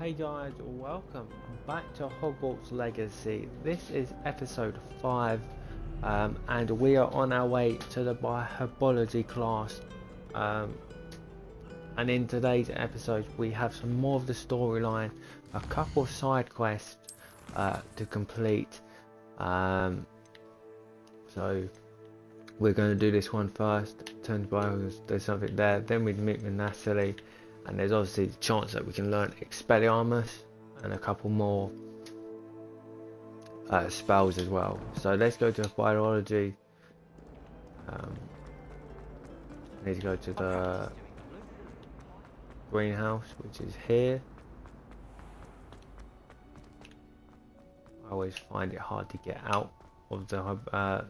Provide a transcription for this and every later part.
Hey guys, welcome back to Hogwarts Legacy. This is episode 5 and we are on our way to the Herbology class, and in today's episode we have some more of the storyline, a couple of side quests to complete, so we're going to do this one first. Turns by there's something there, then we meet with Natalie. And there's obviously the chance that we can learn Expelliarmus and a couple more spells as well. So let's go to Biology. I need to go to the greenhouse, which is here. I always find it hard to get out of the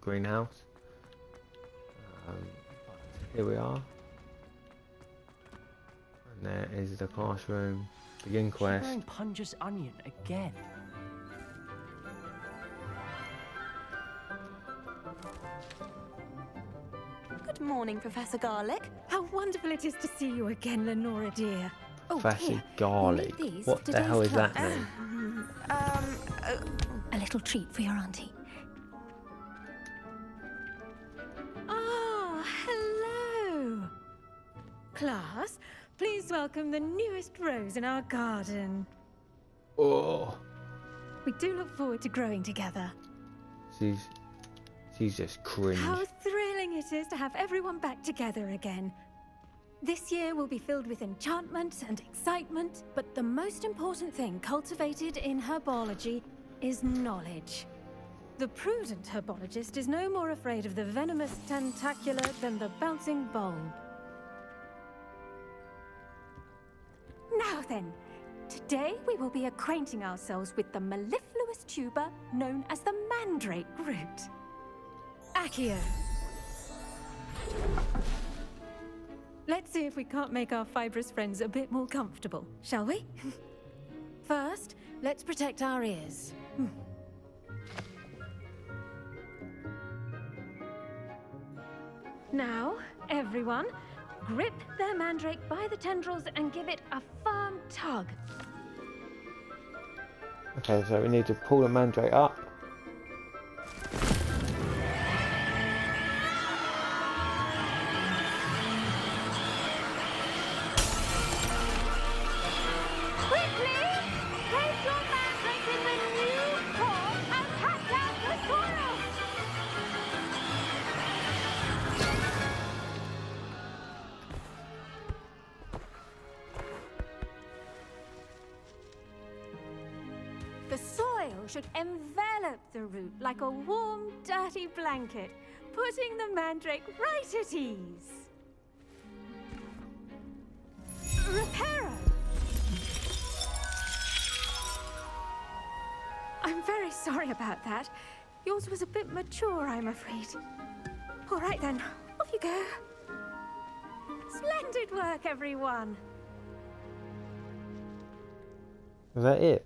greenhouse. But here we are. And there is the classroom. Begin quest. Shivering Punger's onion again. Good morning, Professor Garlick. How wonderful it is to see you again, Lenora dear. Professor Garlic. What the hell is that name? A little treat for your auntie. Ah, hello. Class, please welcome the newest rose in our garden. Oh, We do look forward to growing together. she's just cringe. How thrilling it is to have everyone back together again. This year will be filled with enchantment and excitement, but the most important thing cultivated in herbology is knowledge. The prudent herbologist is no more afraid of the venomous tentacular than the bouncing bulb. Now then, today we will be acquainting ourselves with the mellifluous tuber known as the mandrake root. Accio. Let's see if we can't make our fibrous friends a bit more comfortable, shall we? First, let's protect our ears. Now, everyone, grip their mandrake by the tendrils and give it a firm tug. Okay, so we need to pull the mandrake up. Quickly, place your mandrake in the new pot and pat down the soil. The soil should envelop the root like a warm, dirty blanket, putting the mandrake right at ease. Reparo! I'm very sorry about that. Yours was a bit mature, I'm afraid. All right then, off you go. Splendid work, everyone. Is that it?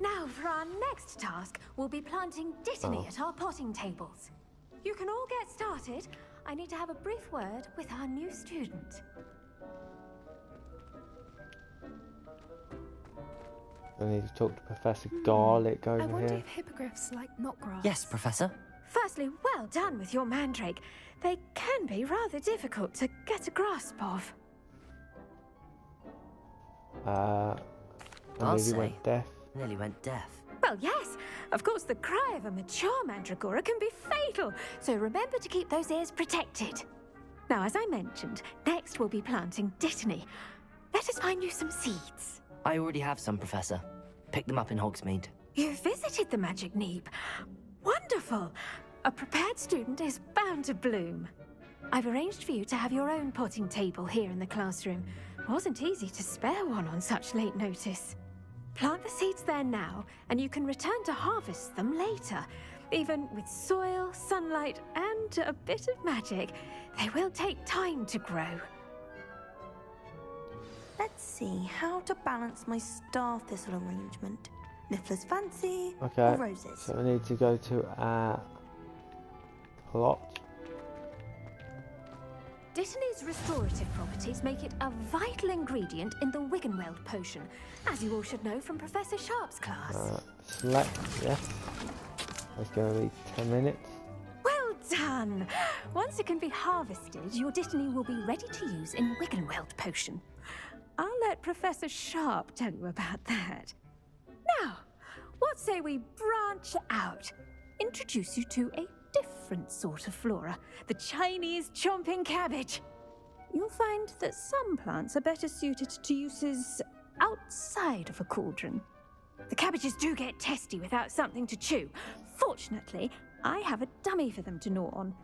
Now, for our next task, we'll be planting dittany at our potting tables. You can all get started. I need to have a brief word with our new student. I need to talk to Professor Garlic over I wonder here. if hippogriffs like knotgrass. Yes, Professor. Firstly, well done with your mandrake. They can be rather difficult to get a grasp of. I I'll nearly say. went deaf. Nearly went deaf. Well, yes, of course the cry of a mature mandragora can be fatal, so remember to keep those ears protected. Now, as I mentioned, next we'll be planting dittany. Let us find you some seeds. I already have some, Professor. Pick them up in Hogsmeade. You visited the Magic Neep. Wonderful! A prepared student is bound to bloom. I've arranged for you to have your own potting table here in the classroom. It wasn't easy to spare one on such late notice. Plant the seeds there now, and you can return to harvest them later. Even with soil, sunlight, and a bit of magic, they will take time to grow. Let's see how to balance my star thistle arrangement. Niffler's fancy Okay, or roses? so we need to go to our plot. Dittany's restorative properties make it a vital ingredient in the Wiggenweld potion, as you all should know from Professor Sharp's class. Select, yes. That's going to be 10 minutes. Well done! Once it can be harvested, your Dittany will be ready to use in Wiggenweld potion. I'll let Professor Sharp tell you about that. Now, what say we branch out? Introduce you to a different sort of flora, the Chinese chomping cabbage. You'll find that some plants are better suited to uses outside of a cauldron. The cabbages do get testy without something to chew. Fortunately, I have a dummy for them to gnaw on.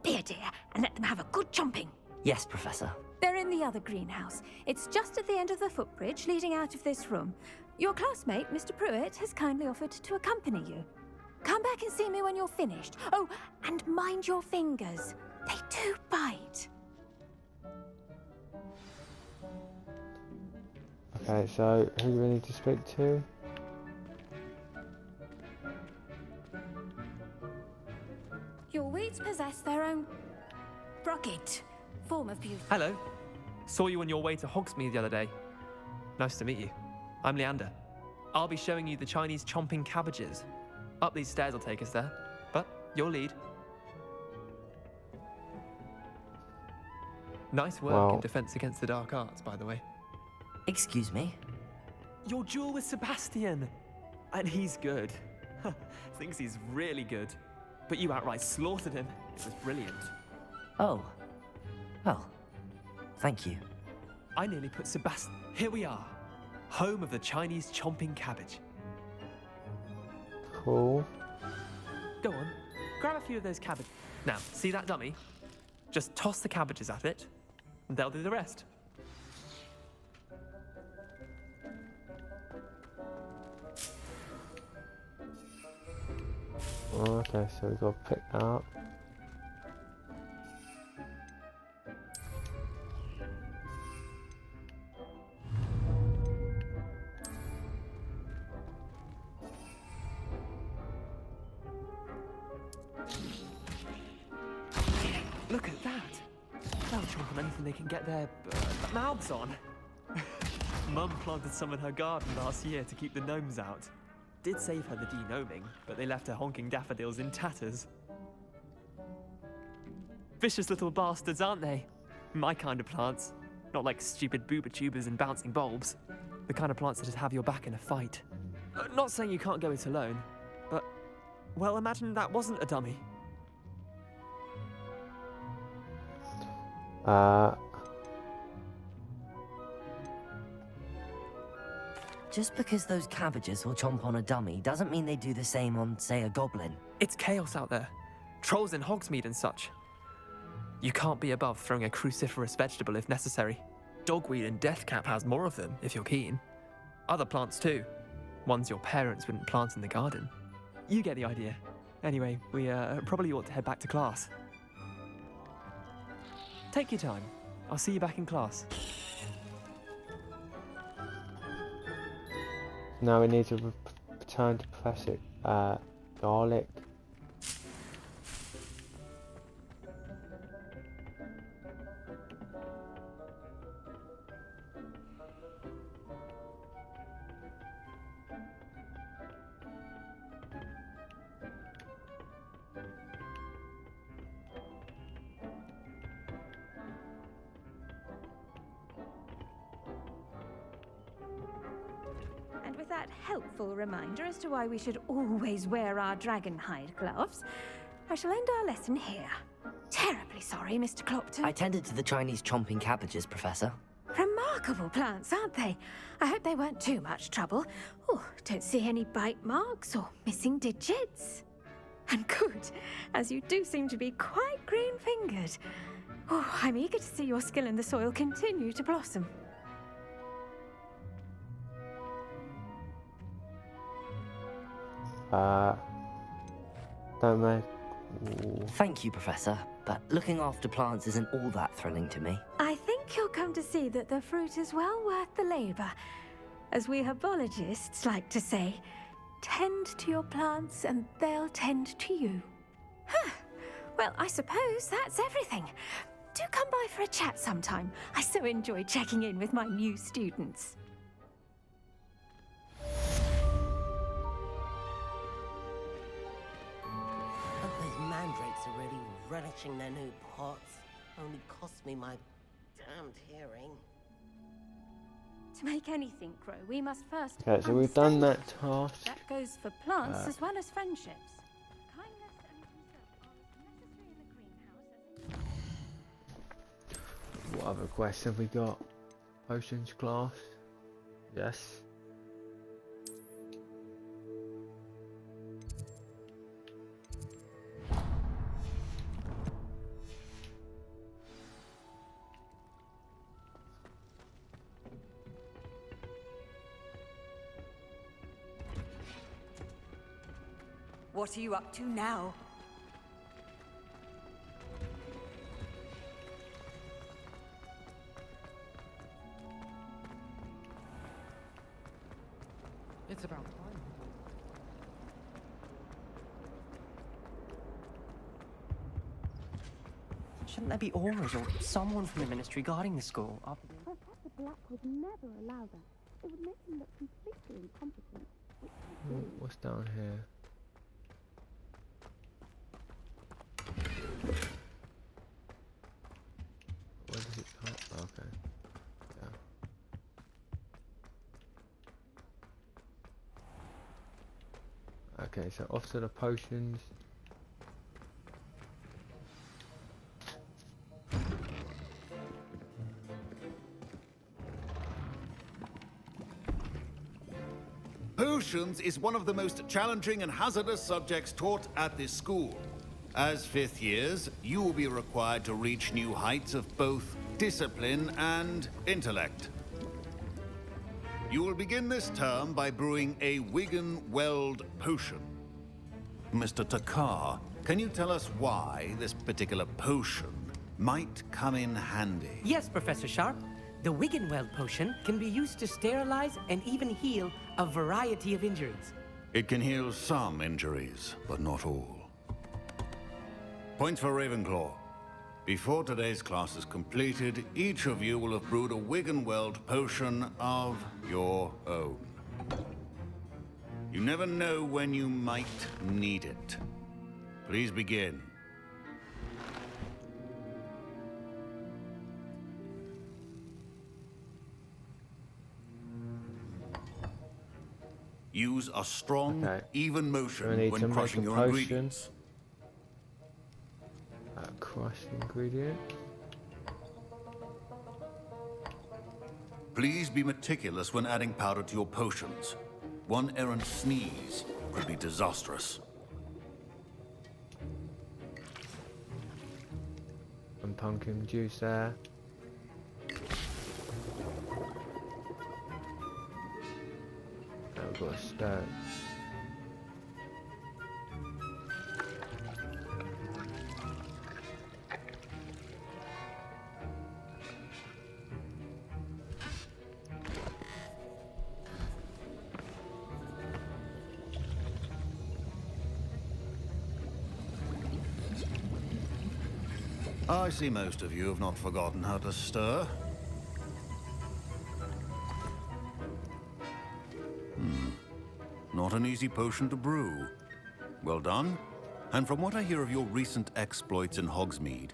Be a dear and let them have a good chomping. Yes, Professor. They're in the other greenhouse. It's just at the end of the footbridge leading out of this room. Your classmate, Mr. Pruitt, has kindly offered to accompany you. Come back and see me when you're finished. Oh, and mind your fingers. They do bite. Okay, so who do we need to speak to? Your weeds possess their own rugged form of beauty. Hello. Saw you on your way to Hogsmeade the other day. Nice to meet you. I'm Leander. I'll be showing you the Chinese chomping cabbages. Up these stairs will take us there, but your lead. Nice work in Defense Against the Dark Arts, by the way. Excuse me? Your duel with Sebastian! And he's good. Thinks he's really good. But you outright slaughtered him. It was brilliant. Oh. Well, thank you. I nearly put Sebastian... Here we are. Home of the Chinese chomping cabbage. Cool. Go on, grab a few of those cabbages. Now, see that dummy? Just toss the cabbages at it, and they'll do the rest. Okay, so we've got to pick that up. Look at that! They'll chomp on anything they can get their mouths on. Mum planted some in her garden last year to keep the gnomes out. Did save her the de-gnoming, but they left her honking daffodils in tatters. Vicious little bastards, aren't they? My kind of plants. Not like stupid booba tubers and bouncing bulbs. The kind of plants that just have your back in a fight. Not saying you can't go it alone, but... Well, imagine that wasn't a dummy. Just because those cabbages will chomp on a dummy doesn't mean they do the same on, say, a goblin. It's chaos out there. Trolls in Hogsmeade and such. You can't be above throwing a cruciferous vegetable if necessary. Dogweed and deathcap has more of them, if you're keen. Other plants too. Ones your parents wouldn't plant in the garden. You get the idea. Anyway, we probably ought to head back to class. Take your time. I'll see you back in class. Now we need to return to Professor Garlic. And with that helpful reminder as to why we should always wear our dragonhide gloves, I shall end our lesson here. Terribly sorry, Mr. Clopton. I tended to the Chinese chomping cabbages, Professor. Remarkable plants, aren't they? I hope they weren't too much trouble. Oh, don't see any bite marks or missing digits. And good, as you do seem to be quite green-fingered. Oh, I'm eager to see your skill in the soil continue to blossom. Don't make... Thank you, Professor, but looking after plants isn't all that thrilling to me. I think you'll come to see that the fruit is well worth the labor. As we herbologists like to say, tend to your plants and they'll tend to you. Huh. Well, I suppose that's everything. do come by for a chat sometime. I so enjoy checking in with my new students. Hope those mandrakes are really relishing their new pots. Only cost me my damned hearing. To make anything grow, we must first Okay, so we've done understand that task. That goes for plants as well as friendships. Kindness and concern are as necessary in the greenhouse as What other quests have we got? Potions class. Yes. What are you up to now? It's about time. Shouldn't there be auras or someone from the ministry guarding the school? Professor Black would never allow that. It would make him look completely incompetent. What's down here? Where does it come? Okay. Yeah. Okay, so off to the potions. Potions is one of the most challenging and hazardous subjects taught at this school. As fifth years, you will be required to reach new heights of both discipline and intellect. You will begin this term by brewing a Wigan-Weld potion. Mr. Takar, can you tell us why this particular potion might come in handy? Yes, Professor Sharp. The Wiggenweld potion can be used to sterilize and even heal a variety of injuries. It can heal some injuries, but not all. Points for Ravenclaw. Before today's class is completed, each of you will have brewed a Wiggenweld potion of your own. You never know when you might need it. Please begin. Use a strong, even motion when crushing your ingredients. Crushed ingredient. Please be meticulous when adding powder to your potions. One errant sneeze could be disastrous. And pumpkin juice there. Now we've got a stone. I see most of you have not forgotten how to stir. Not an easy potion to brew. Well done. And from what I hear of your recent exploits in Hogsmeade,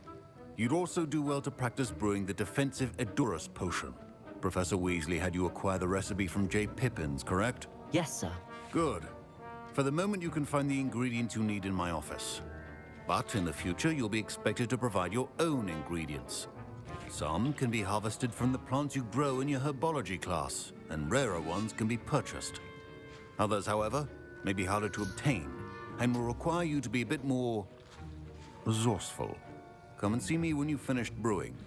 you'd also do well to practice brewing the defensive Edurus potion. Professor Weasley had you acquire the recipe from J. Pippins, correct? Yes, sir. Good. For the moment, you can find the ingredients you need in my office. But in the future, you'll be expected to provide your own ingredients. Some can be harvested from the plants you grow in your Herbology class, and rarer ones can be purchased. Others, however, may be harder to obtain, and will require you to be a bit more resourceful. Come and see me when you've finished brewing,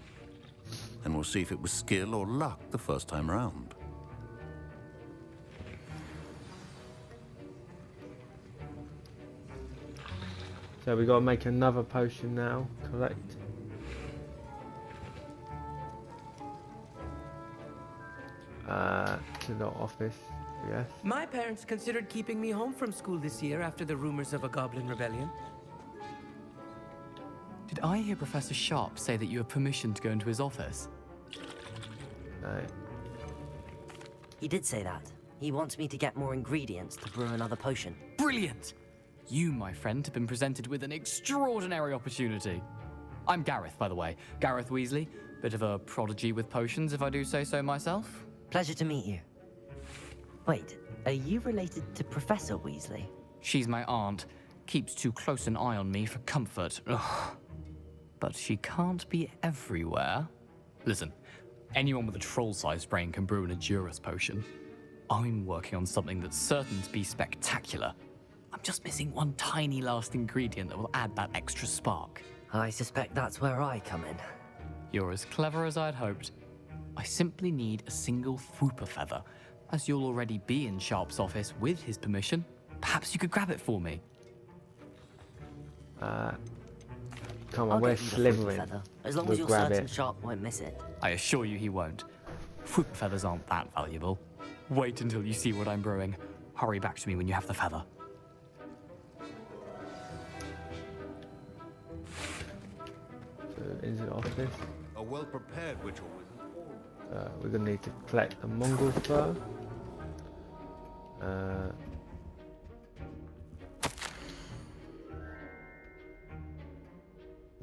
and we'll see if it was skill or luck the first time round. So we got to make another potion now. Collect. To the office, yes. My parents considered keeping me home from school this year after the rumors of a goblin rebellion. Did I hear Professor Sharp say that you have permission to go into his office? No. He did say that. He wants me to get more ingredients to brew another potion. Brilliant! You, my friend, have been presented with an extraordinary opportunity. I'm Gareth, by the way. Gareth Weasley. Bit of a prodigy with potions, if I do say so myself. Pleasure to meet you. Wait, are you related to Professor Weasley? She's my aunt. Keeps too close an eye on me for comfort. Ugh. But she can't be everywhere. Listen, anyone with a troll-sized brain can brew an Edurus potion. I'm working on something that's certain to be spectacular. I'm just missing one tiny last ingredient that will add that extra spark. I suspect that's where I come in. You're as clever as I'd hoped. I simply need a single Whooper feather. As you'll already be in Sharp's office with his permission, perhaps you could grab it for me. Come I'll on, we're get you the Whooper slithering. feather, as long We'll as you're grab certain it. Sharp won't miss it. I assure you he won't. Whooper feathers aren't that valuable. Wait until you see what I'm brewing. Hurry back to me when you have the feather. So into the office. A well-prepared witch or wizard. We're gonna need to collect a Mongol fur.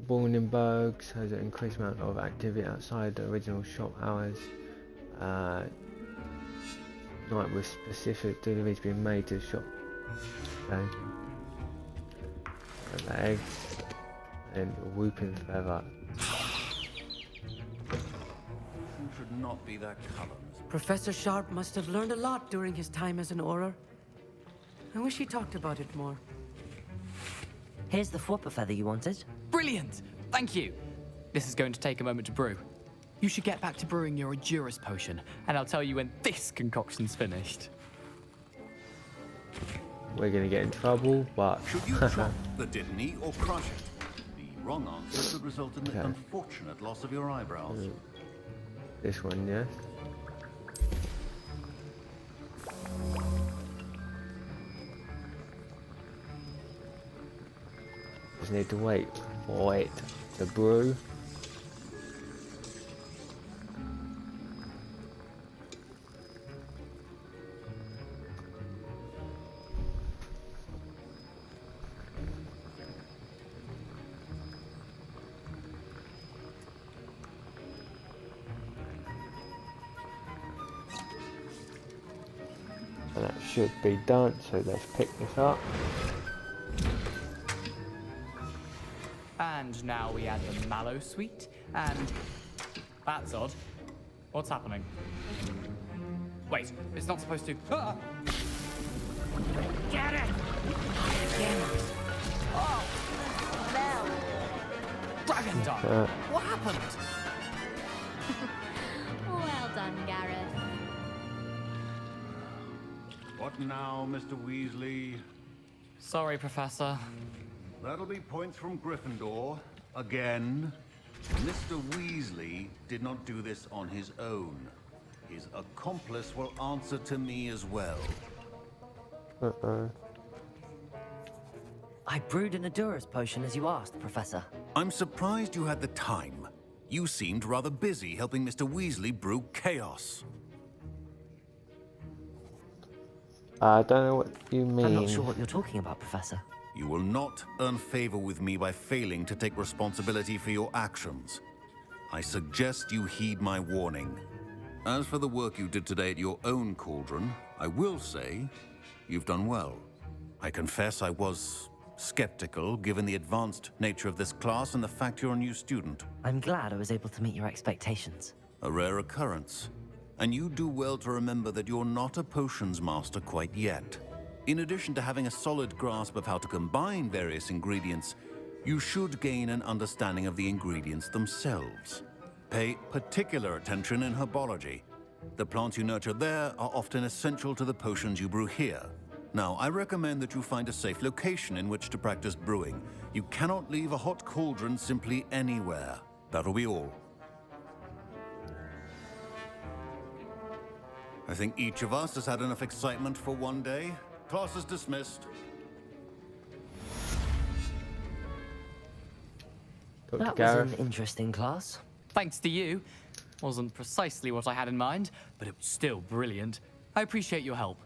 Warning bugs has an increased amount of activity outside the original shop hours. Night with specific deliveries being made to the shop. Okay. And eggs and a whooping feather. Should not be that color. Professor Sharp must have learned a lot during his time as an Auror. I wish he talked about it more. Here's the Whooper feather you wanted. Brilliant! Thank you! This is going to take a moment to brew. You should get back to brewing your Edurus potion, and I'll tell you when this concoction's finished. We're gonna get in trouble, but Should you chop the Dittany or crush it? The wrong answer could result in the Okay. unfortunate loss of your eyebrows. this one, yes. Just need to wait for it to brew. And that should be done, so let's pick this up. And now we add the mallow sweet, and... That's odd. What's happening? Wait, it's not supposed to... Ah! Get it! Oh! Dragon Dog! What happened? Well done, Gareth. What now, Mr. Weasley? Sorry, Professor. That'll be points from Gryffindor. Again. Mr. Weasley did not do this on his own. His accomplice will answer to me as well. I brewed an Edurus potion as you asked, Professor. I'm surprised you had the time. You seemed rather busy helping Mr. Weasley brew chaos. I don't know what you mean. I'm not sure what you're talking about, Professor. You will not earn favor with me by failing to take responsibility for your actions. I suggest you heed my warning. As for the work you did today at your own cauldron, I will say you've done well. I confess I was skeptical given the advanced nature of this class and the fact you're a new student. I'm glad I was able to meet your expectations. A rare occurrence. And you do well to remember that you're not a potions master quite yet. In addition to having a solid grasp of how to combine various ingredients, you should gain an understanding of the ingredients themselves. Pay particular attention in herbology. The plants you nurture there are often essential to the potions you brew here. Now, I recommend that you find a safe location in which to practice brewing. You cannot leave a hot cauldron simply anywhere. That'll be all. I think each of us has had enough excitement for one day. Class is dismissed. Dr. That was Gareth. an interesting class. Thanks to you. Wasn't precisely what I had in mind, but it was still brilliant. I appreciate your help.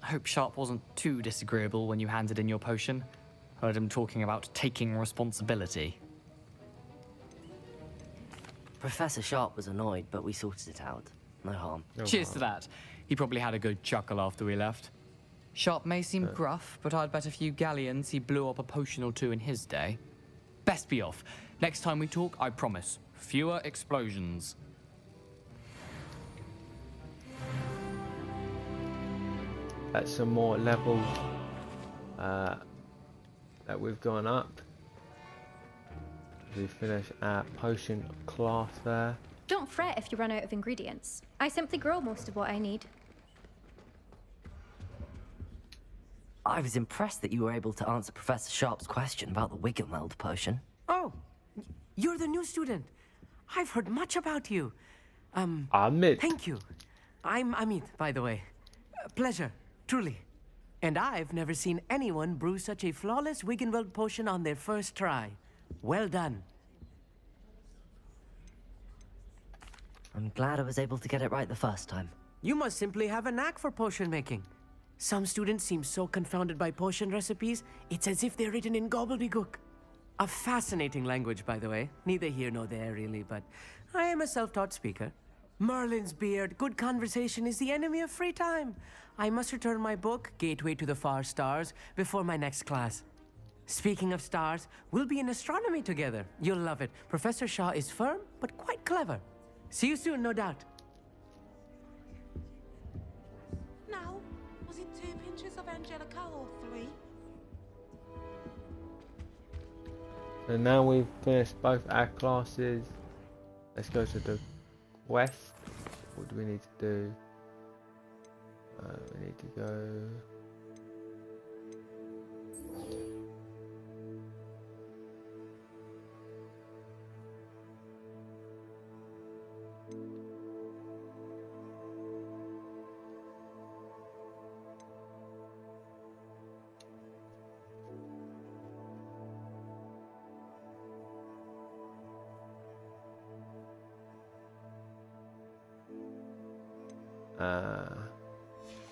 I hope Sharp wasn't too disagreeable when you handed in your potion. Heard him talking about taking responsibility. Professor Sharp was annoyed, but we sorted it out. No harm. Cheers to that. He probably had a good chuckle after we left. Sharp may seem gruff, but I'd bet a few galleons he blew up a potion or two in his day. Best be off. Next time we talk, I promise, fewer explosions. That's some more levels that we've gone up. We finish our potion class there. Don't fret if you run out of ingredients. I simply grow most of what I need. I was impressed that you were able to answer Professor Sharp's question about the Wiggenweld potion. Oh, you're the new student. I've heard much about you. Amit. Thank you. I'm Amit, by the way. Pleasure, truly. And I've never seen anyone brew such a flawless Wiggenweld potion on their first try. Well done. I'm glad I was able to get it right the first time. You must simply have a knack for potion making. Some students seem so confounded by potion recipes, it's as if they're written in gobbledygook. A fascinating language, by the way. Neither here nor there, really, but I am a self-taught speaker. Merlin's beard, good conversation is the enemy of free time. I must return my book, Gateway to the Far Stars, before my next class. Speaking of stars, we'll be in astronomy together. You'll love it. Professor Shaw is firm, but quite clever. See you soon, no doubt. Now, was it 2 pinches of Angelica or 3? So now we've finished both our classes. Let's go to the quest. What do we need to do? We need to go...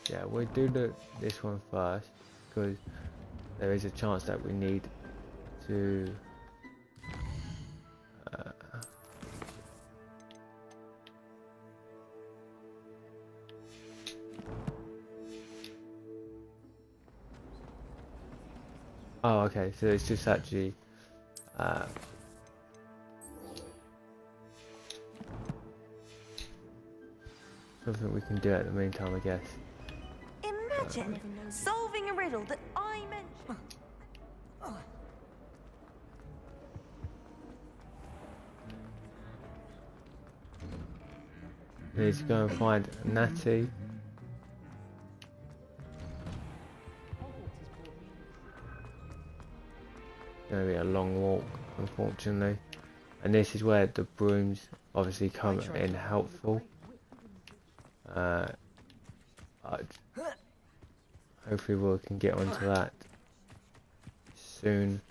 yeah, we'll do this one first because there is a chance that we need to oh, okay, so it's just actually something we can do at the meantime, I guess. Imagine solving a riddle that I mentioned. We need to go and find Natty. It's going to be a long walk, unfortunately. And this is where the brooms obviously come in helpful. Hopefully we can get onto that soon.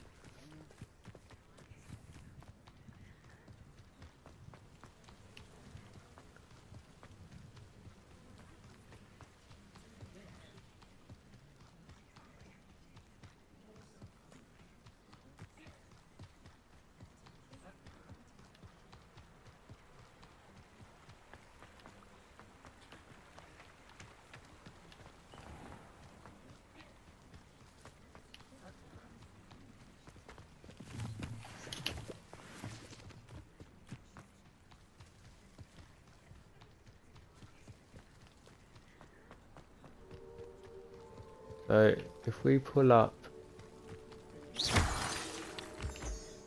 So if we pull up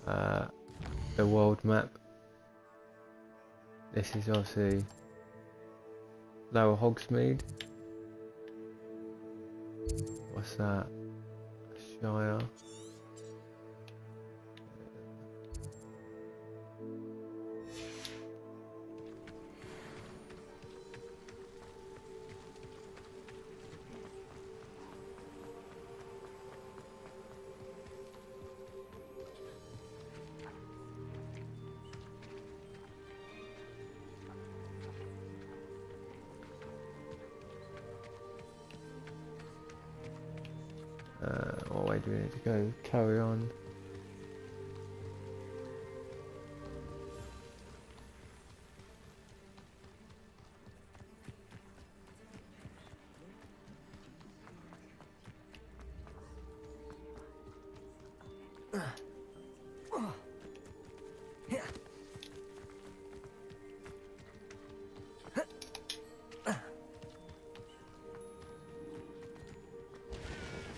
the world map, this is obviously Lower Hogsmeade. What's that? Shire. What way do we need to go? Carry on.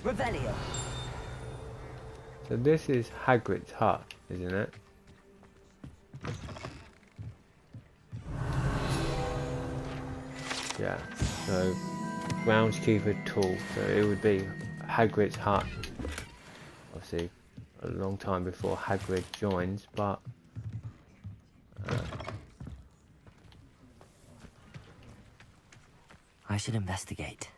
Revelio. So this is Hagrid's hut, isn't it? Yeah, so groundskeeper tool, so it would be Hagrid's hut. Obviously a long time before Hagrid joins, but I should investigate.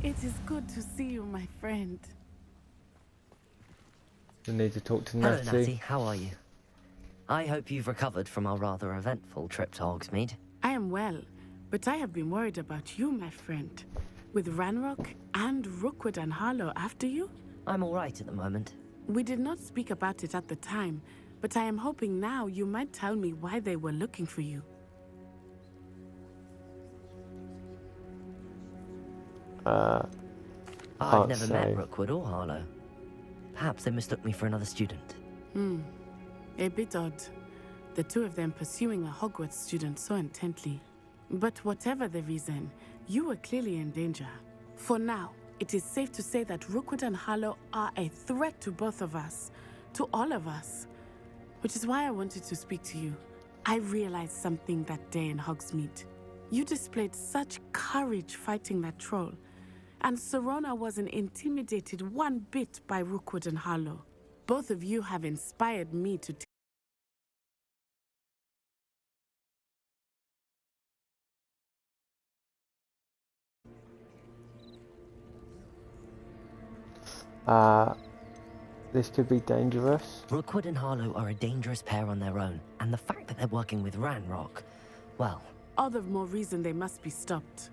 It is good to see you, my friend. we need to talk to Hello, Natty. Natty. How are you? I hope you've recovered from our rather eventful trip to Hogsmeade. I am well, but I have been worried about you, my friend. With Ranrock and Rookwood and Harlow after you? I'm all right at the moment. We did not speak about it at the time, but I am hoping now you might tell me why they were looking for you. I've never met Rookwood or Harlow. Perhaps they mistook me for another student. A bit odd. The two of them pursuing a Hogwarts student so intently. But whatever the reason, you were clearly in danger. For now, it is safe to say that Rookwood and Harlow are a threat to both of us. To all of us. Which is why I wanted to speak to you. I realized something that day in Hogsmeade. You displayed such courage fighting that troll. And Serona wasn't intimidated one bit by Rookwood and Harlow. Both of you have inspired me to This could be dangerous. Rookwood and Harlow are a dangerous pair on their own, and the fact that they're working with Ranrock, well... all the more reason they must be stopped.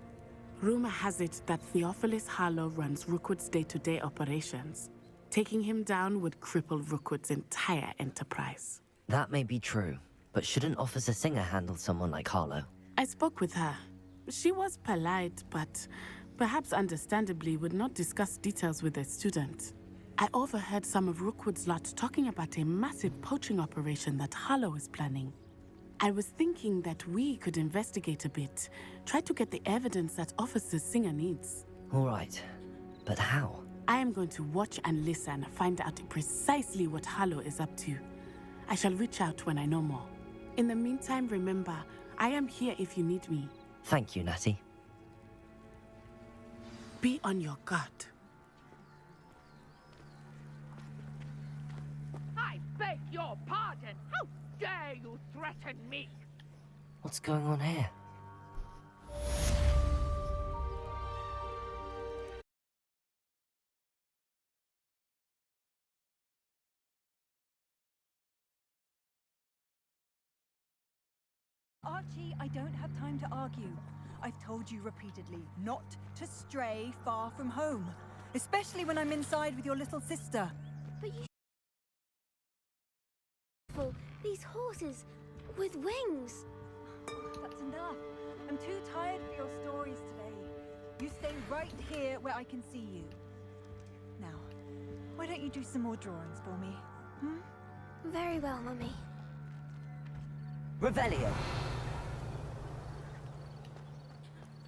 Rumor has it that Theophilus Harlow runs Rookwood's day-to-day operations. Taking him down would cripple Rookwood's entire enterprise. That may be true, but shouldn't Officer Singer handle someone like Harlow? I spoke with her. She was polite, but perhaps understandably would not discuss details with a student. I overheard some of Rookwood's lot talking about a massive poaching operation that Harlow is planning. I was thinking that we could investigate a bit, try to get the evidence that Officer Singer needs. All right, but how? I am going to watch and listen, find out precisely what Harlow is up to. I shall reach out when I know more. In the meantime, remember, I am here if you need me. Thank you, Natty. Be on your guard. I beg your pardon. How dare you threaten me? What's going on here? Archie, I don't have time to argue. I've told you repeatedly not to stray far from home, especially when I'm inside with your little sister. But you... These horses with wings. That's enough. I'm too tired for your stories today. You stay right here where I can see you. Now, why don't you do some more drawings for me? Very well, Mummy. Revelio.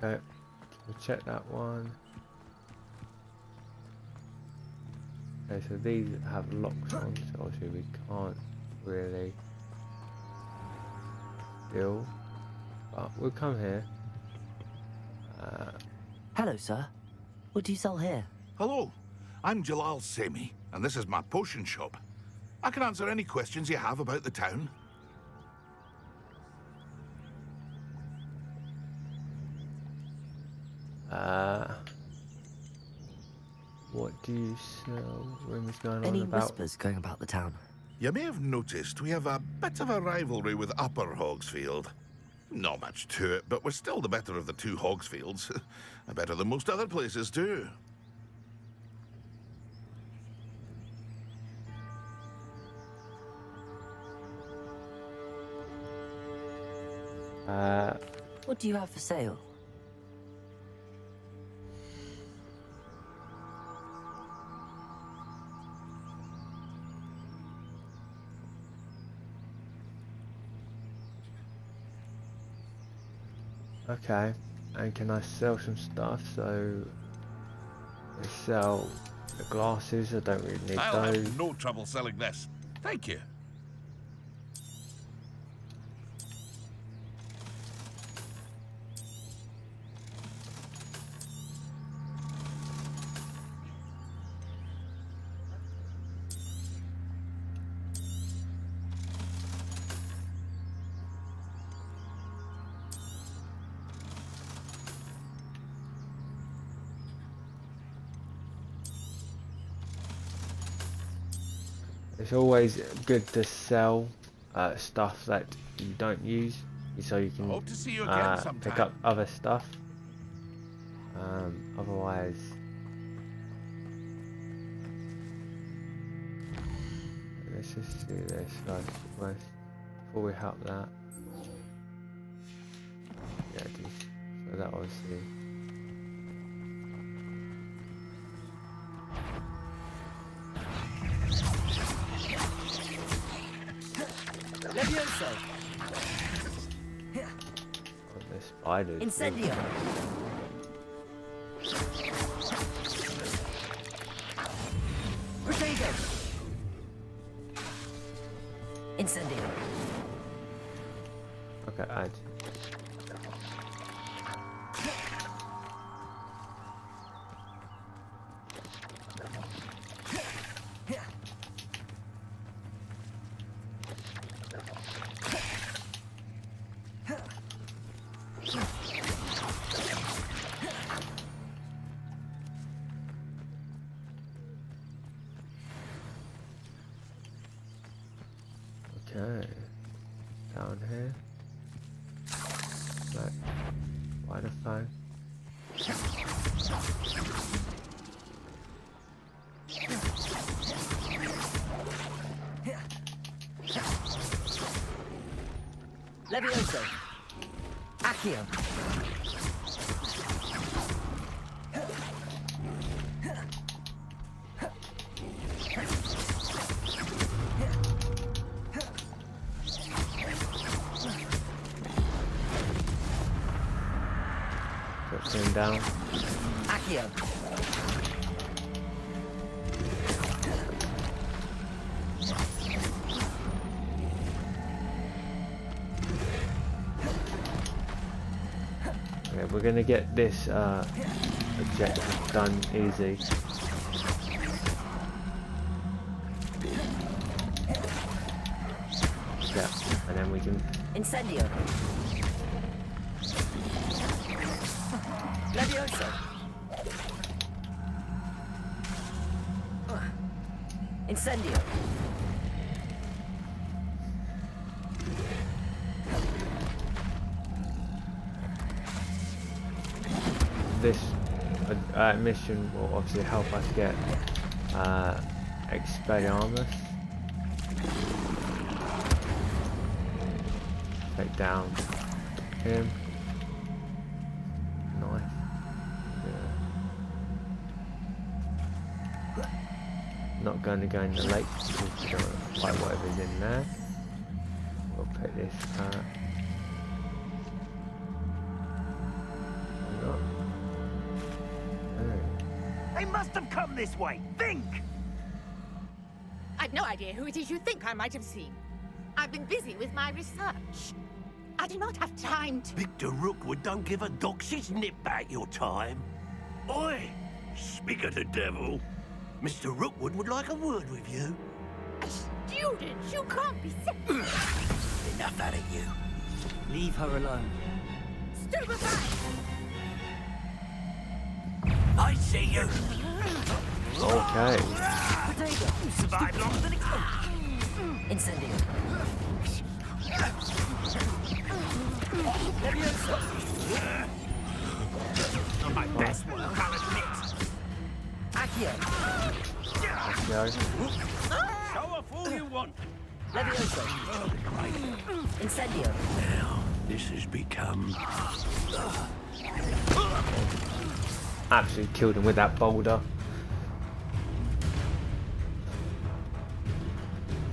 Okay, we'll check that one. Okay, so these have locks on, so obviously we can't really deal. But we'll come here. Hello, sir. What do you sell here? Hello, I'm Jalal Semi, and this is my potion shop. I can answer any questions you have about the town. What do you sell? Rumors going Any on about. whispers going about the town? You may have noticed we have a bit of a rivalry with Upper Hogsfield. Not much to it, but we're still the better of the two Hogsfields. Better than most other places, too. What do you have for sale? Okay, and can I sell some stuff? So they sell the glasses. I don't really need I'll those. have no trouble selling this. Thank you. It's always good to sell stuff that you don't use, so you can Hope to see you again sometime. pick up other stuff. Otherwise, let's just see this first before we help that. Yeah, so that obviously. Levioso! Oh, the spiders. Incendio! Protego! Incendio! Okay, add. Okay, down here. Right, why the phone? Levioso! Accio! Puts him down. Accio! Okay, we're gonna get this objective done easy. Yeah, and then we can. Incendio! Levioso! Incendio! This mission will obviously help us get Expelliarmus. Take down him. Nice. Yeah. Not going to go in the lake because we don't want to fight whatever's in there. We'll put this They must have come this way. Think! I've no idea who it is you think I might have seen. I've been busy with my research. I do not have time to... Victor Rookwood don't give a doxy's nip back your time. Oi! Speak of the devil. Mr. Rookwood would like a word with you. A student? You can't be sick. Enough out of you. Leave her alone. Stupefy! I see you. Okay. Potato. You survived longer than expected. Incendio. Leviosa. Not my best work, I'll admit. Accio. Show off all you want. Leviosa. Incendio. Now, this has become... Absolutely killed him with that boulder.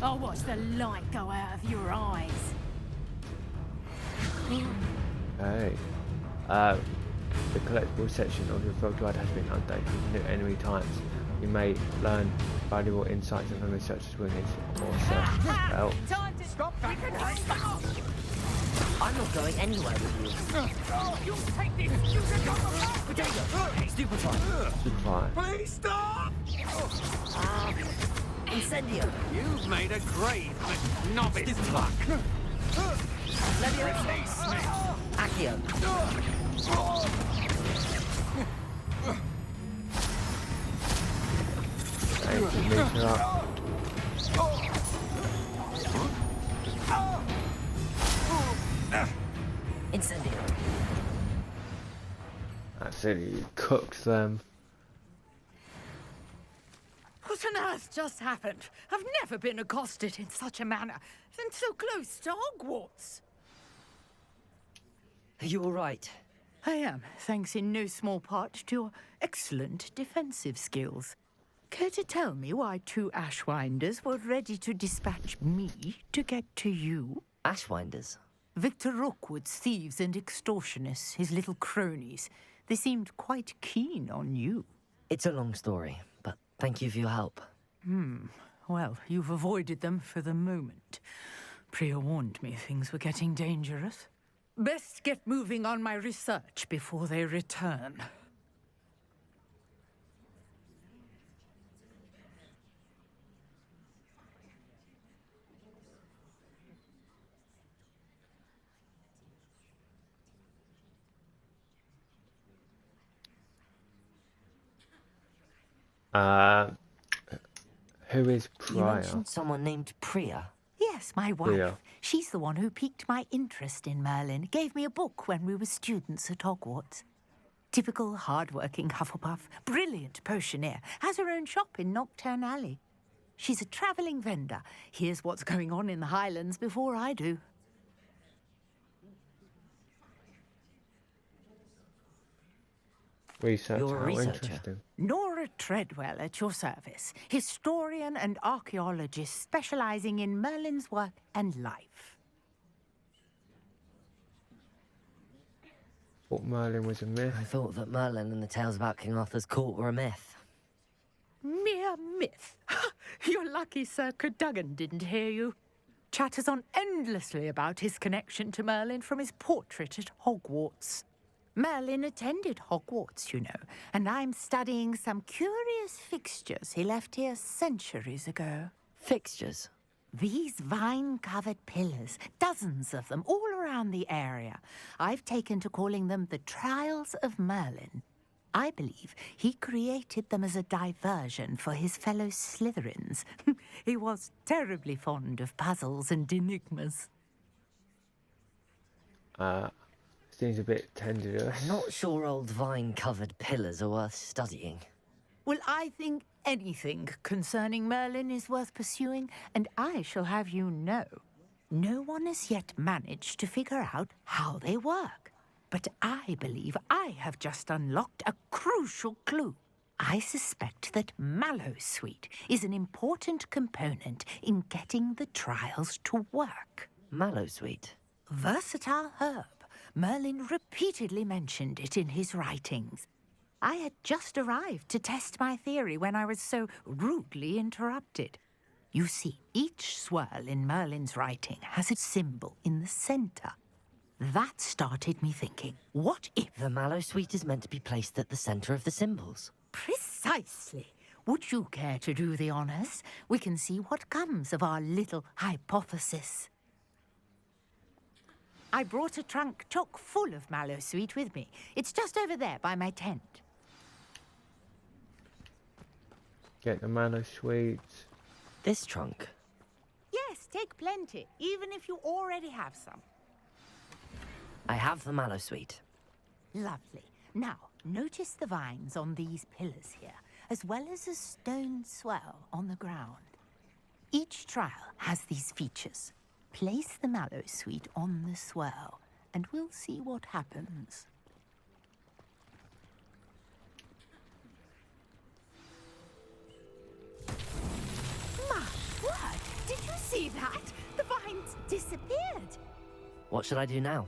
I'll watch the light go out of your eyes. Okay. The collectible section of your field guide has been updated with new enemy types. You may learn valuable insights and memories such as witness or search spell. Time to stop that. I'm not going anywhere with you. You take this. You can go Potato. Stupefy. Goodbye. Please stop! Incendio. You've made a grave but novice luck. Leviosa. Accio. Aim to meet her up. Incendio. Absolutely cooked them. What on earth just happened? I've never been accosted in such a manner, and so close to Hogwarts. Are you all right? I am, thanks in no small part to your excellent defensive skills. Care to tell me why 2 Ashwinders were ready to dispatch me to get to you? Ashwinders? Victor Rookwood's thieves and extortionists, his little cronies. They seemed quite keen on you. It's a long story, but thank you for your help. Well, you've avoided them for the moment. Priya warned me things were getting dangerous. Best get moving on my research before they return. Who is You Priya? mentioned someone named Priya. Yes, my wife. Priya. She's the one who piqued my interest in Merlin. Gave me a book when we were students at Hogwarts. Typical hard-working Hufflepuff, brilliant potioneer, has her own shop in Nocturne Alley. She's a travelling vendor. Hears what's going on in the Highlands before I do. Research. You're a How researcher. interesting. Nora Treadwell at your service, historian and archaeologist specialising in Merlin's work and life. Thought Merlin was a myth. I thought that Merlin and the tales about King Arthur's court were a myth. Mere myth. You're lucky Sir Cadogan didn't hear you. Chatters on endlessly about his connection to Merlin from his portrait at Hogwarts. Merlin attended Hogwarts, you know, and I'm studying some curious fixtures he left here centuries ago. Fixtures? These vine-covered pillars, dozens of them, all around the area. I've taken to calling them the Trials of Merlin. I believe he created them as a diversion for his fellow Slytherins. He was terribly fond of puzzles and enigmas. Seems a bit tenuous. I'm not sure old vine-covered pillars are worth studying. Well, I think anything concerning Merlin is worth pursuing, and I shall have you know, no one has yet managed to figure out how they work. But I believe I have just unlocked a crucial clue. I suspect that Mallowsweet is an important component in getting the trials to work. Mallowsweet? Versatile herb. Merlin repeatedly mentioned it in his writings. I had just arrived to test my theory when I was so rudely interrupted. You see, each swirl in Merlin's writing has a symbol in the centre. That started me thinking, what if... The Mallowsweet is meant to be placed at the centre of the symbols. Precisely. Would you care to do the honours? We can see what comes of our little hypothesis. I brought a trunk chock full of Mallowsweet with me. It's just over there by my tent. Get the mallow sweets. This trunk. Yes, take plenty, even if you already have some. I have the mallow sweet. Lovely. Now, notice the vines on these pillars here, as well as a stone swell on the ground. Each trial has these features. Place the mallow sweet on the swell, and we'll see what happens. My word! Did you see that? The vines disappeared! What should I do now?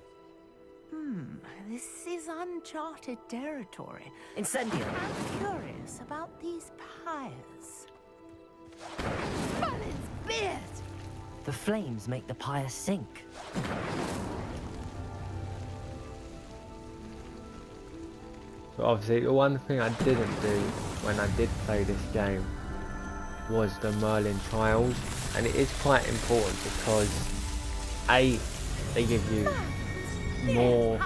This is uncharted territory. Incendio! I'm curious about these pyres. Merlin's beard! The flames make the pyre sink. So obviously the one thing I didn't do when I did play this game was the Merlin trials, and it is quite important because A, they give you more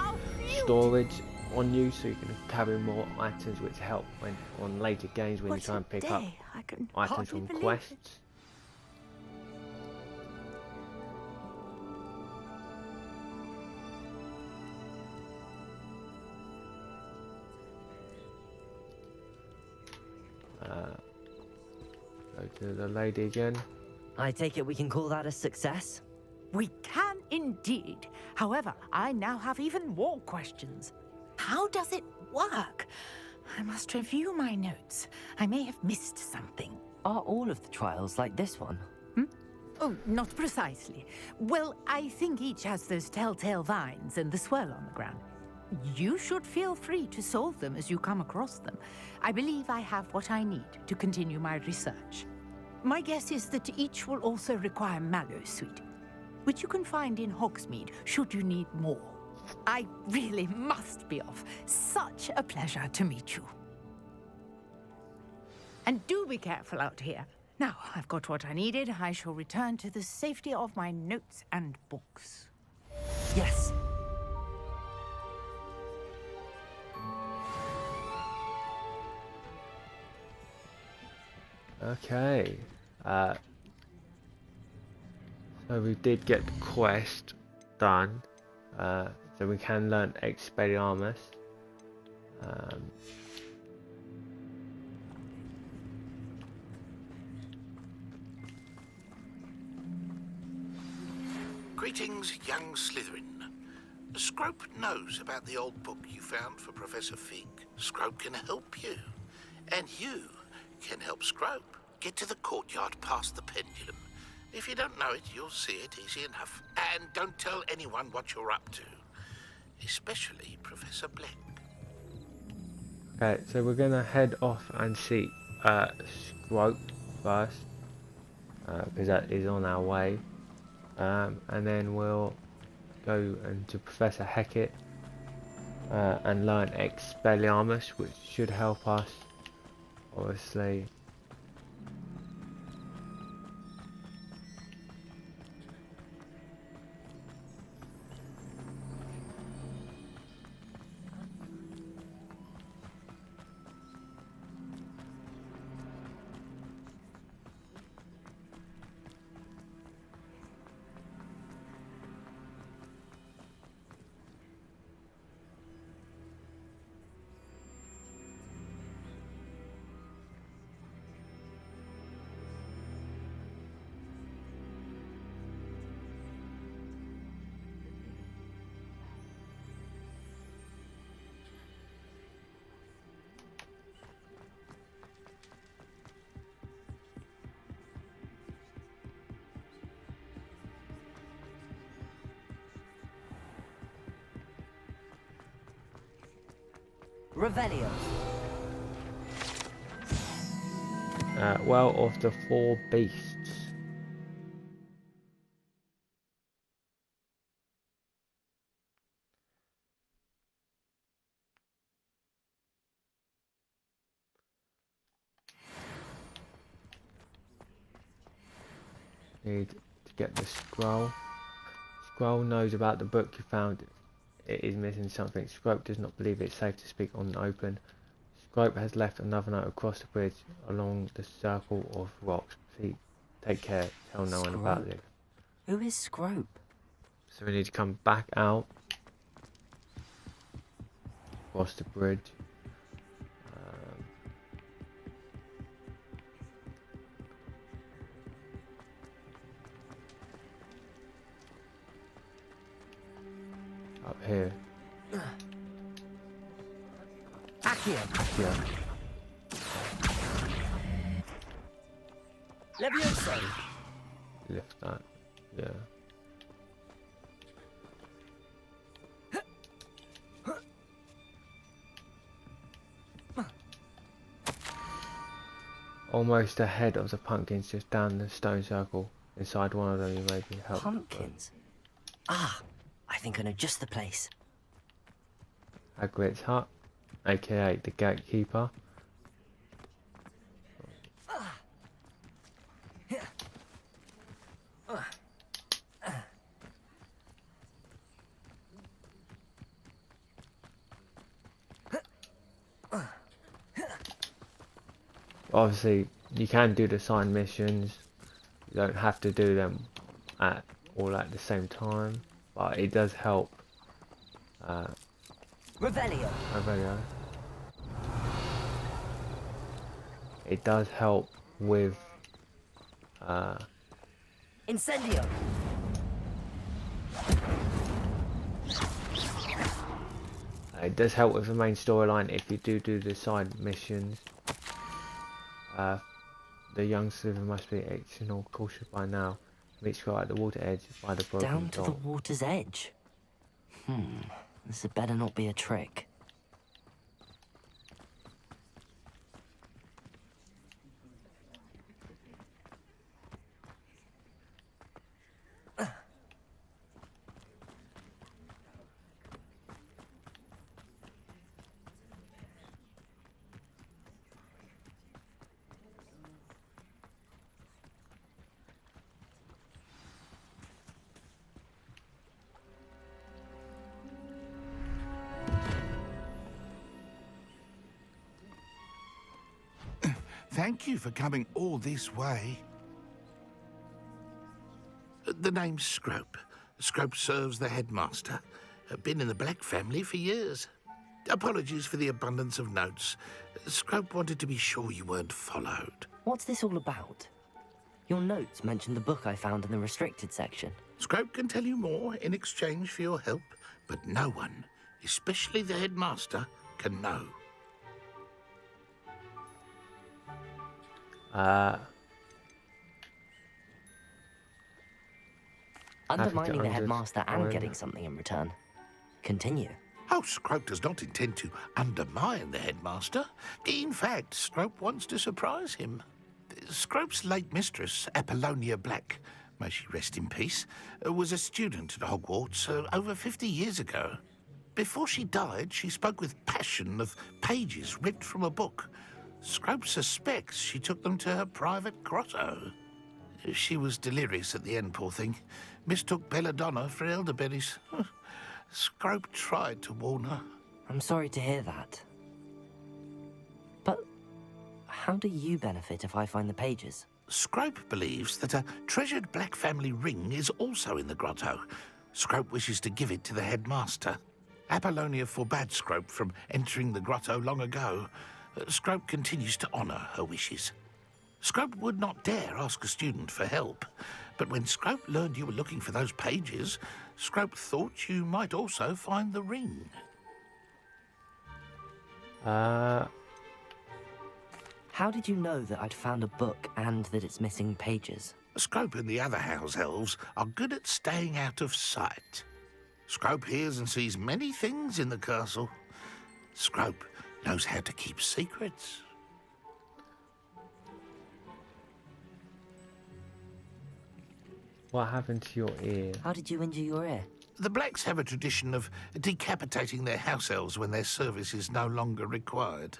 storage on you, so you can carry more items, which help when on later games when you try and pick up items from quests. Go to the lady again. I take it we can call that a success? We can indeed. However, I now have even more questions. How does it work? I must review my notes. I may have missed something. Are all of the trials like this one? Oh, not precisely. Well, I think each has those telltale vines and the swirl on the ground. You should feel free to solve them as you come across them. I believe I have what I need to continue my research. My guess is that each will also require mallow sweet, which you can find in Hogsmeade should you need more. I really must be off. Such a pleasure to meet you. And do be careful out here. Now, I've got what I needed. I shall return to the safety of my notes and books. Yes. Okay. So we did get the quest done. So we can learn Expelliarmus. Greetings, young Slytherin. Scrope knows about the old book you found for Professor Fig. Scrope can help you. And you can help Scrope get to the courtyard past the pendulum. If you don't know it, you'll see it easy enough. And don't tell anyone what you're up to. Especially Professor Black. Okay, so we're gonna head off and see Scrope first, because that is on our way, and then we'll go into Professor Hecat and learn Expelliarmus, which should help us, obviously. Revelio. Well, of the four beasts. Need to get the scroll. Scroll knows about the book you found. It is missing something. Scrope does not believe it's safe to speak on the open. Scrope has left another note across the bridge along the circle of rocks. Please take care. Tell no one about this. Who is Scrope? So we need to come back out. Across the bridge. Up here. Accio. Levioso. Lift that. Yeah. Almost ahead of the pumpkins, just down the stone circle. Inside one of them, you may be helped. Pumpkins? Ah, I think I know just the place. Hagrid's hut, aka the gatekeeper. Obviously, you can do the side missions. You don't have to do them all at the same time, but it does help. Revelio. It does help with Incendio. It does help with the main storyline if you do the side missions. The young Slytherin must be extra cautious by now. Meet Scott at the water edge by the broken Down to doll. the water's edge. This had better not be a trick. Thank you for coming all this way. The name's Scrope. Scrope serves the headmaster. Been in the Black family for years. Apologies for the abundance of notes. Scrope wanted to be sure you weren't followed. What's this all about? Your notes mentioned the book I found in the restricted section. Scrope can tell you more in exchange for your help, but no one, especially the headmaster, can know. Undermining the headmaster and getting something in return. Continue. Oh, Scrope does not intend to undermine the headmaster. In fact, Scrope wants to surprise him. Scrope's late mistress, Apollonia Black, may she rest in peace, was a student at Hogwarts over 50 years ago. Before she died, she spoke with passion of pages ripped from a book. Scrope suspects she took them to her private grotto. She was delirious at the end, poor thing. Mistook belladonna for elderberries. Scrope tried to warn her. I'm sorry to hear that. But how do you benefit if I find the pages? Scrope believes that a treasured Black family ring is also in the grotto. Scrope wishes to give it to the headmaster. Apollonia forbade Scrope from entering the grotto long ago. Scrope continues to honour her wishes. Scrope would not dare ask a student for help, but when Scrope learned you were looking for those pages, Scrope thought you might also find the ring. How did you know that I'd found a book and that it's missing pages? Scrope and the other house elves are good at staying out of sight. Scrope hears and sees many things in the castle. Scrope knows how to keep secrets. What happened to your ear? How did you injure your ear? The Blacks have a tradition of decapitating their house elves when their service is no longer required.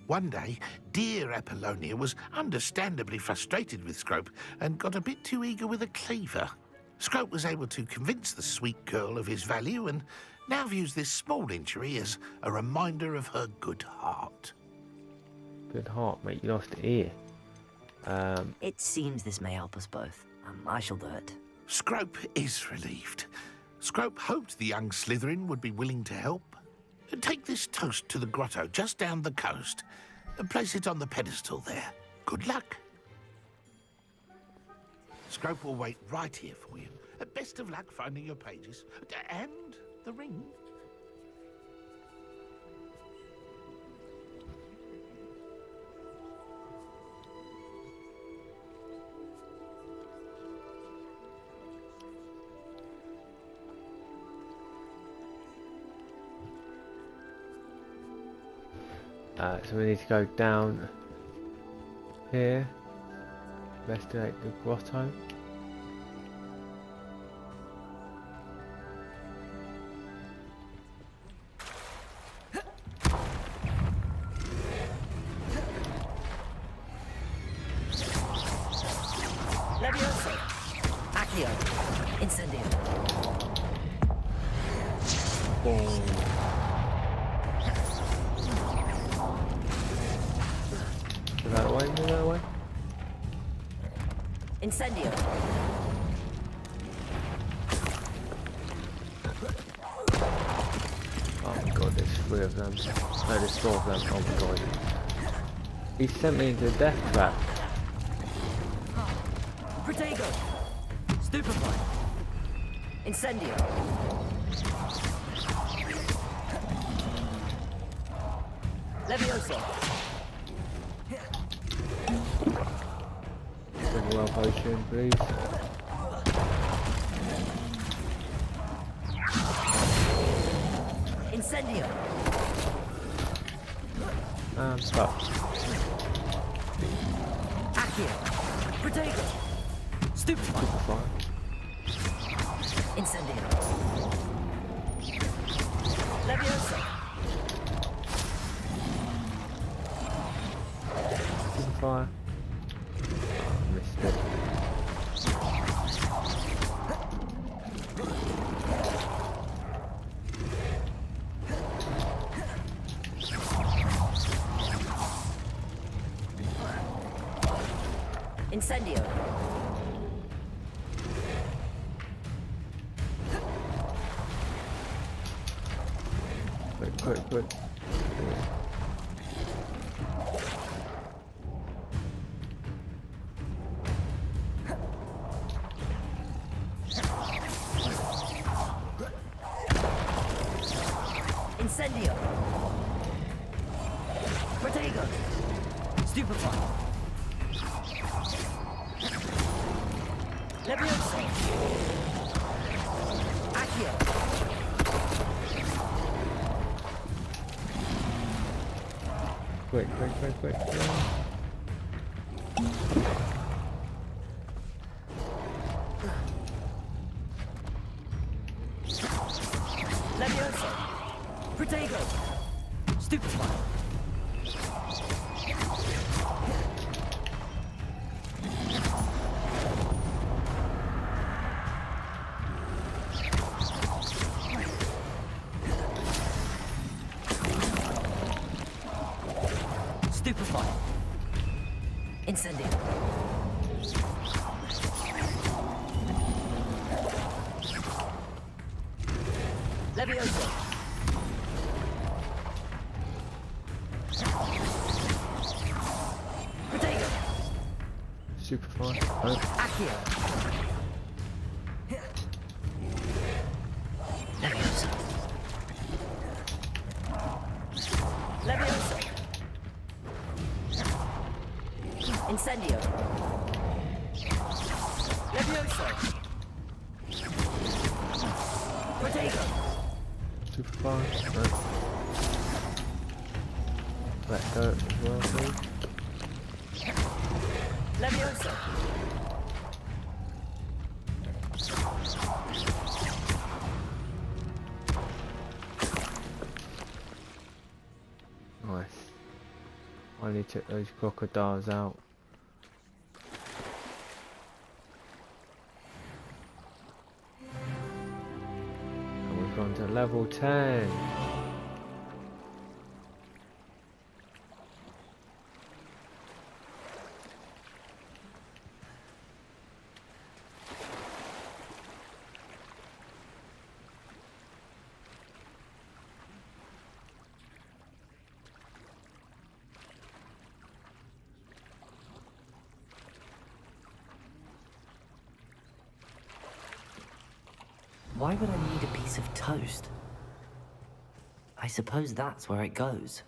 One day, dear Apollonia was understandably frustrated with Scrope and got a bit too eager with a cleaver. Scrope was able to convince the sweet girl of his value and now views this small injury as a reminder of her good heart. Good heart, mate. You lost the ear. It seems this may help us both. I shall do it. Scrope is relieved. Scrope hoped the young Slytherin would be willing to help. Take this toast to the grotto just down the coast and place it on the pedestal there. Good luck. Scrope will wait right here for you. Best of luck finding your pages. And the ring. So we need to go down here, investigate the grotto. Levioso! Accio! Incendio! Boom. Move that away, move that away. Incendio! Oh my god, there's 3 of them. No, there's 4 of them. Oh my god. He sent me into a death trap. Protego! Stupefy! Incendio! Levioso! Pretty well potion, please. Incendio! Stop. Accio! Protego! Stupefy! Incendio! Levioso! Fire. Missed it. Incendio! Quick. Incendio! Protego! Stupefy! Levioso! Accio! Quick. Levioso! Protego! Stupefy! Stupefy! Incendio! Levioso! Protego! Superfly. Accio! Levioso! Levioso! Incendio! Levioso! Protego! Superfly. Let go as well, please. Levioso! Nice. Finally took those crocodiles out. And we've gone to level 10. Why would I need a piece of toast? I suppose that's where it goes.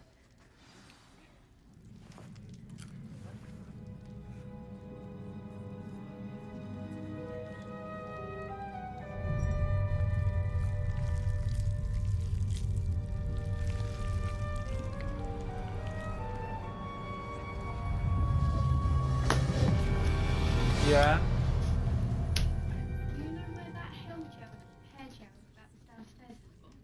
Yeah. Do you know where that hill gel and hair gel that's downstairs is from?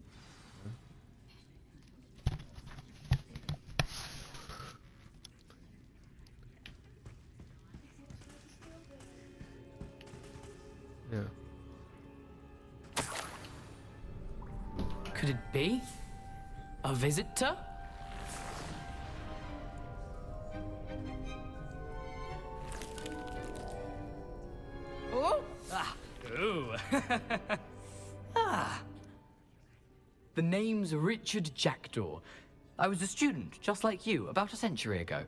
Yeah. Could it be? A visitor? Oh! Ah! Ooh! Ah! The name's Richard Jackdaw. I was a student, just like you, about a century ago.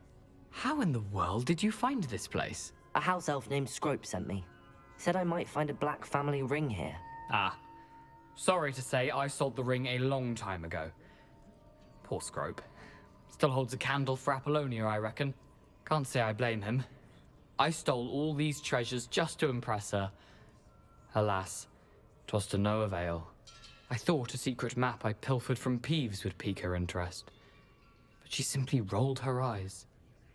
How in the world did you find this place? A house elf named Scrope sent me. Said I might find a black family ring here. Ah. Sorry to say, I sold the ring a long time ago. Poor Scrope. Still holds a candle for Apollonia, I reckon. Can't say I blame him. I stole all these treasures just to impress her. Alas, 'twas to no avail. I thought a secret map I pilfered from Peeves would pique her interest. But she simply rolled her eyes.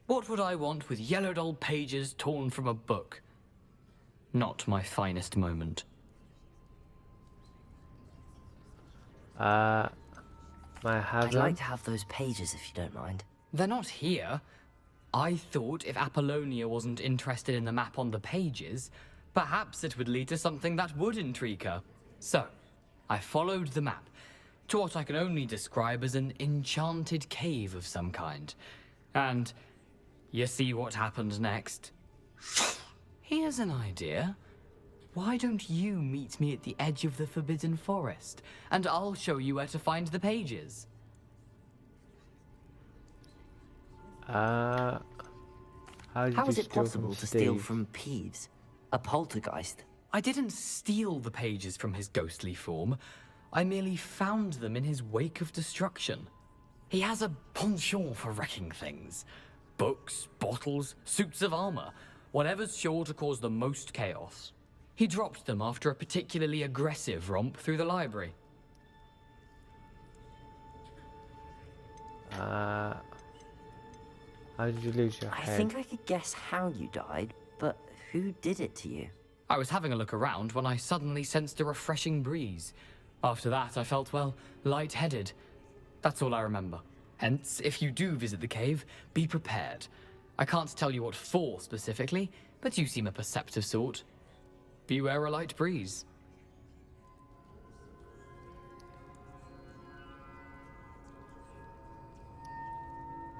What would I want with yellowed old pages torn from a book? Not my finest moment. May I have I'd them? like to have those pages if you don't mind. They're not here. I thought if Apollonia wasn't interested in the map on the pages, perhaps it would lead to something that would intrigue her. So, I followed the map to what I can only describe as an enchanted cave of some kind. And you see what happened next? Here's an idea. Why don't you meet me at the edge of the Forbidden Forest, and I'll show you where to find the pages? How How is you it possible to steal Steve? from Peeves? A poltergeist? I didn't steal the pages from his ghostly form. I merely found them in his wake of destruction. He has a penchant for wrecking things. Books, bottles, suits of armor, whatever's sure to cause the most chaos. He dropped them after a particularly aggressive romp through the library. How did you lose your I head? think I could guess how you died, but who did it to you? I was having a look around when I suddenly sensed a refreshing breeze. After that, I felt, well, lightheaded. That's all I remember. Hence, if you do visit the cave, be prepared. I can't tell you what for specifically, but you seem a perceptive sort. Beware a light breeze.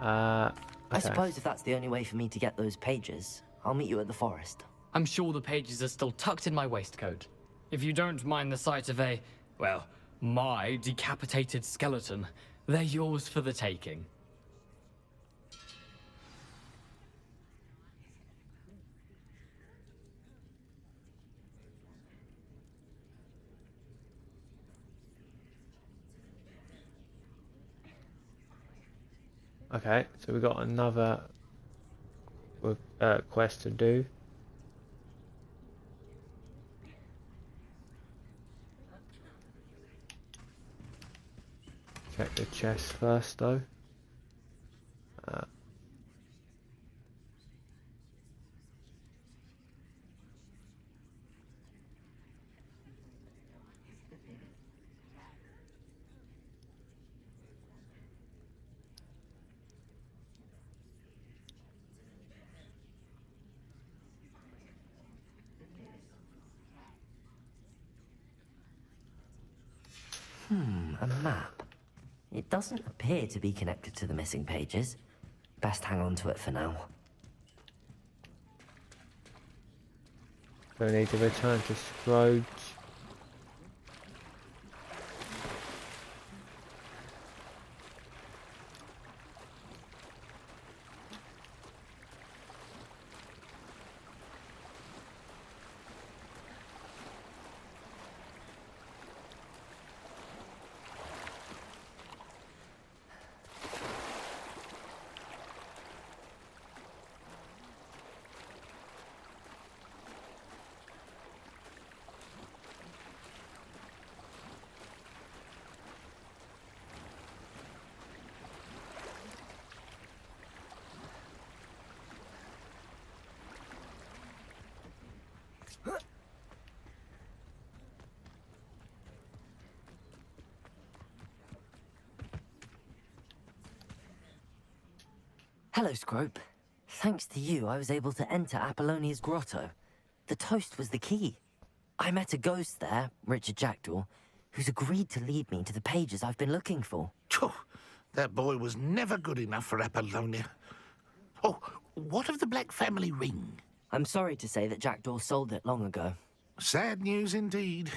I Okay. suppose if that's the only way for me to get those pages, I'll meet you at the forest. I'm sure the pages are still tucked in my waistcoat. If you don't mind the sight of a, well, my decapitated skeleton, they're yours for the taking. Okay, so we got another quest to do. Check the chest first, though. A map. It doesn't appear to be connected to the missing pages. Best hang on to it for now. We need to return to Scrooge. Hello, Scrope. Thanks to you, I was able to enter Apollonia's grotto. The toast was the key. I met a ghost there, Richard Jackdaw, who's agreed to lead me to the pages I've been looking for. Phew, that boy was never good enough for Apollonia. Oh, what of the Black family ring? I'm sorry to say that Jackdaw sold it long ago. Sad news indeed.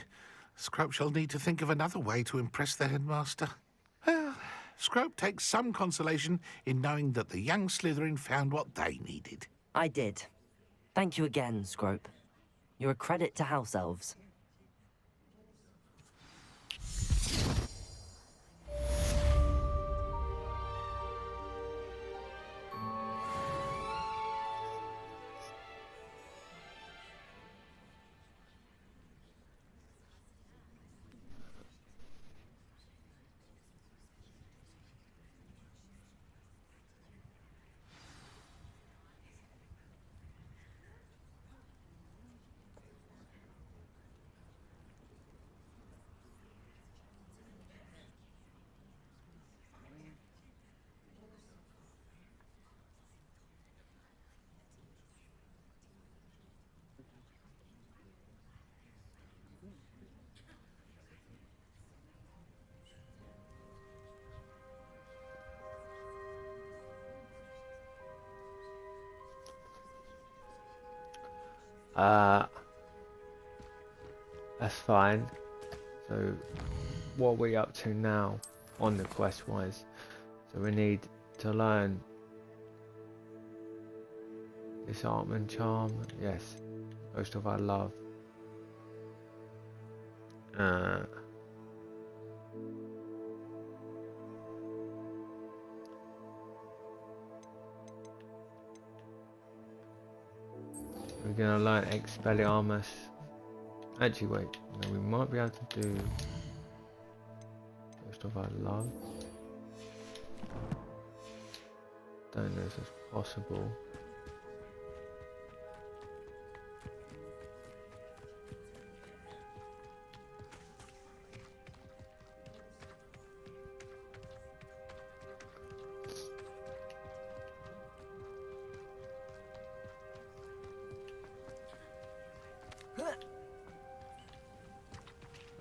Scrope shall need to think of another way to impress the headmaster. Well, Scrope takes some consolation in knowing that the young Slytherin found what they needed. I did. Thank you again, Scrope. You're a credit to House Elves. That's fine. So, what are we up to now on the quest wise? So we need to learn Disarmament Charm, yes. Most of our love. We're gonna learn Expelliarmus. Actually, wait. No, we might be able to do most of our love. Don't know if it's possible.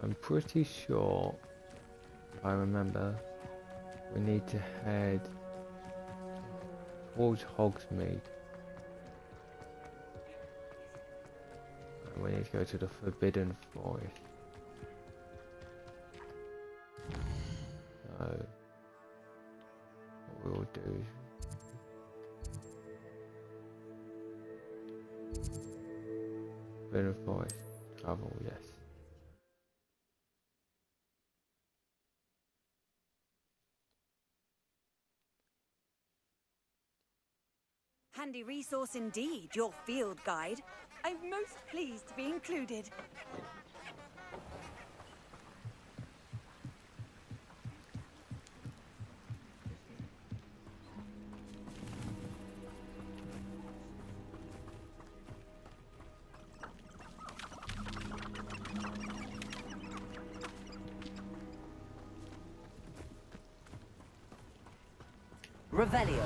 I'm pretty sure, if I remember, we need to head towards Hogsmeade. And we need to go to the Forbidden Forest. So, what we'll do is Forbidden Forest, travel, yes. Handy resource indeed, your field guide. I'm most pleased to be included. Revelio.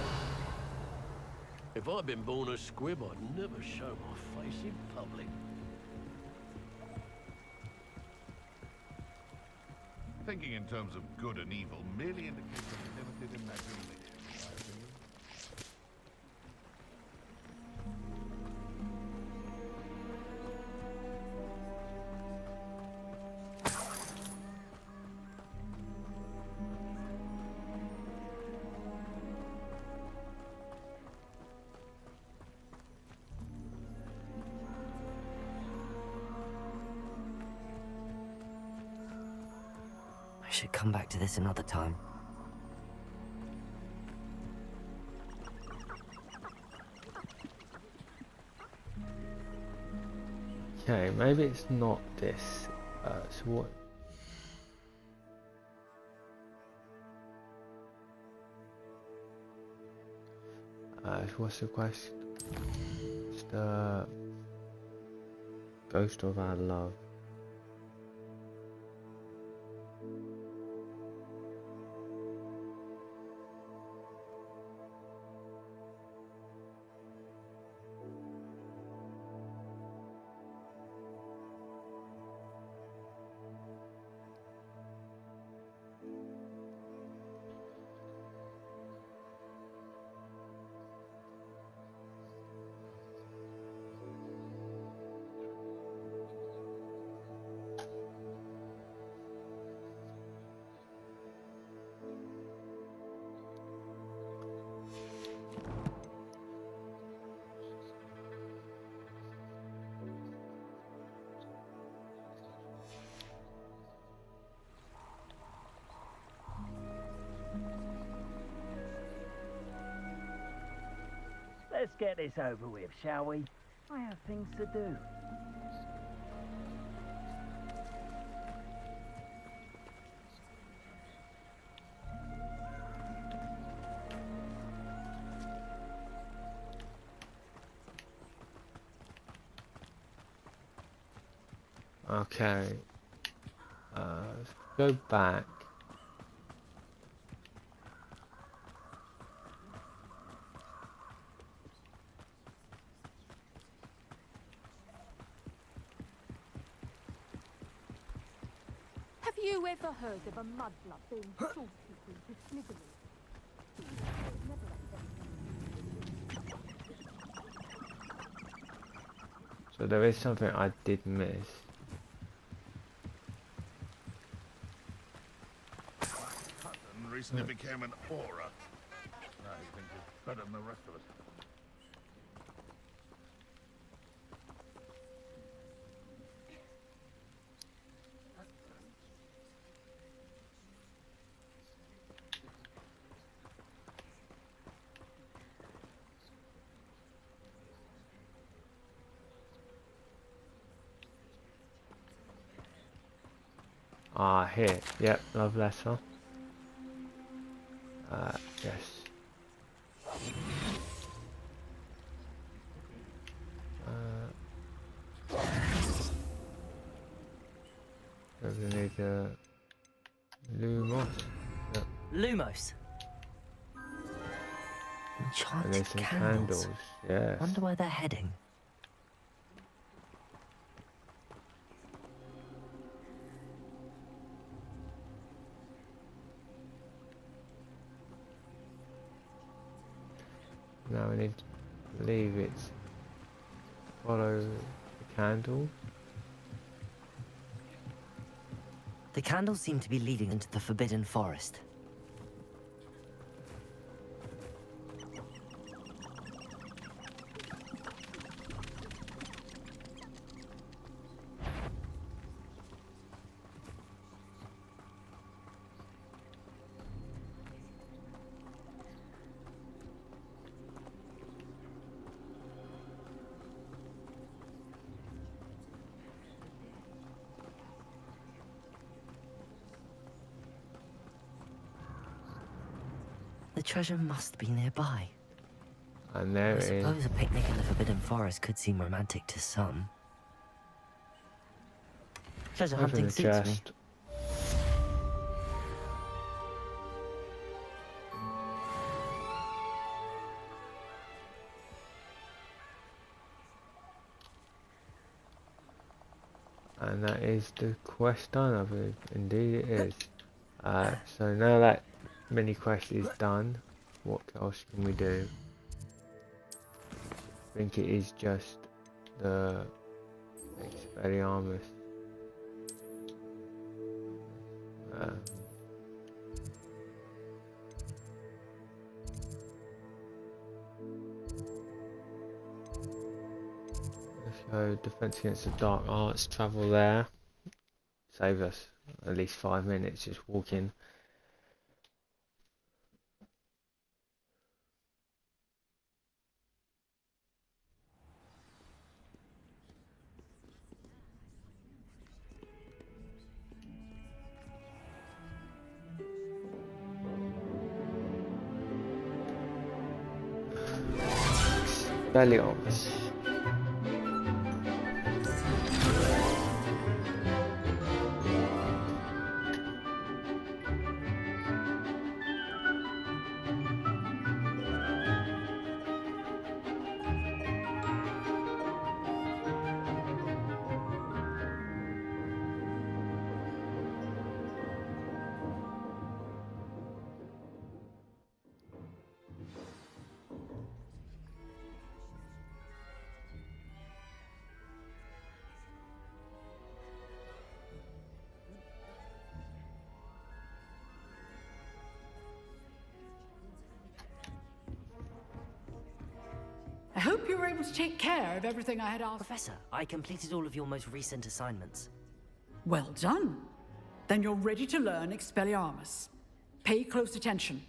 If I'd been born a squib, I'd never show my face in public. Thinking in terms of good and evil merely indicates a limited imagination, in my opinion. I should come back to this another time. Okay, maybe it's not this. So what? So what's the quest? It's the Ghost of Our Love. get this over with, shall we? I have things to do. Okay. Let's go back. Have you ever heard of a mudblood being salted into Slytherin? So there is something I did miss. Hutton recently became an aura. Now he thinks he's better than the rest of us. Ah, here. Yep, love letter. Yes. We need Lumos. Yep. Lumos. And Enchanted there's some candles. candles. Yes. Wonder where they're heading. Now we need to leave it. Follow the candle. The candles seem to be leading into the Forbidden Forest. The treasure must be nearby. And there I it is. suppose a picnic in the Forbidden Forest could seem romantic to some. Treasure Open hunting the suits me. chest. And that is the quest done, I believe. Indeed it is. So now that mini quest is done, what else can we do? I think it is just the Expelliarmus. Let's go defense against the dark arts, travel there. Save us at least 5 minutes just walking. Expelliarmus. I hope you were able to take care of everything I had asked. Professor, I completed all of your most recent assignments. Well done. Then you're ready to learn Expelliarmus. Pay close attention.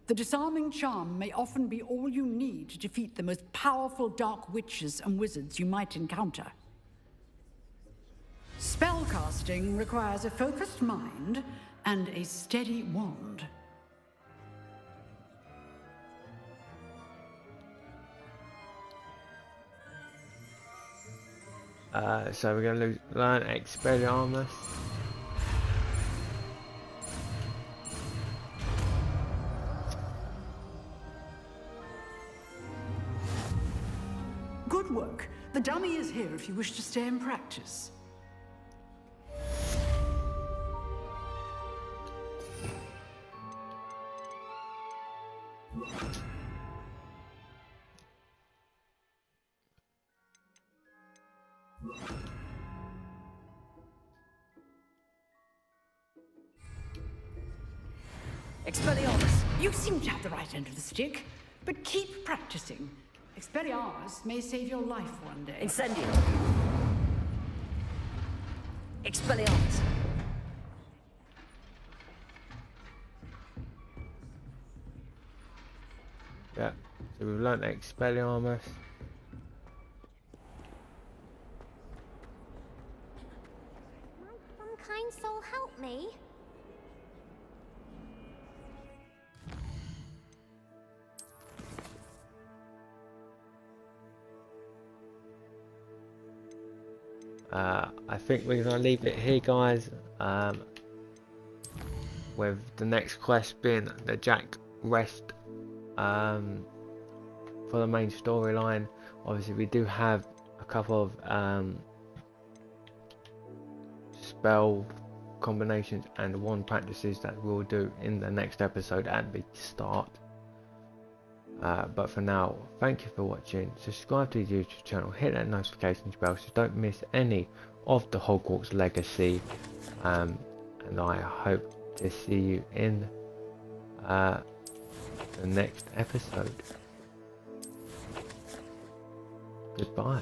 The disarming charm may often be all you need to defeat the most powerful dark witches and wizards you might encounter. Spellcasting requires a focused mind and a steady wand. So we're going to learn Expelliarmus. Good work. The dummy is here if you wish to stay and practice. Expelliarmus, you seem to have the right end of the stick, but keep practicing. Expelliarmus may save your life one day. Incendio! Expelliarmus! Yeah, so we've learnt Expelliarmus. Might some kind soul help me? I think we're going to leave it here, guys, with the next quest being the Jack Rest for the main storyline. Obviously we do have a couple of spell combinations and wand practices that we'll do in the next episode at the start. But for now, thank you for watching. Subscribe to the YouTube channel, hit that notification bell so don't miss any of the Hogwarts Legacy, and I hope to see you in the next episode. Goodbye.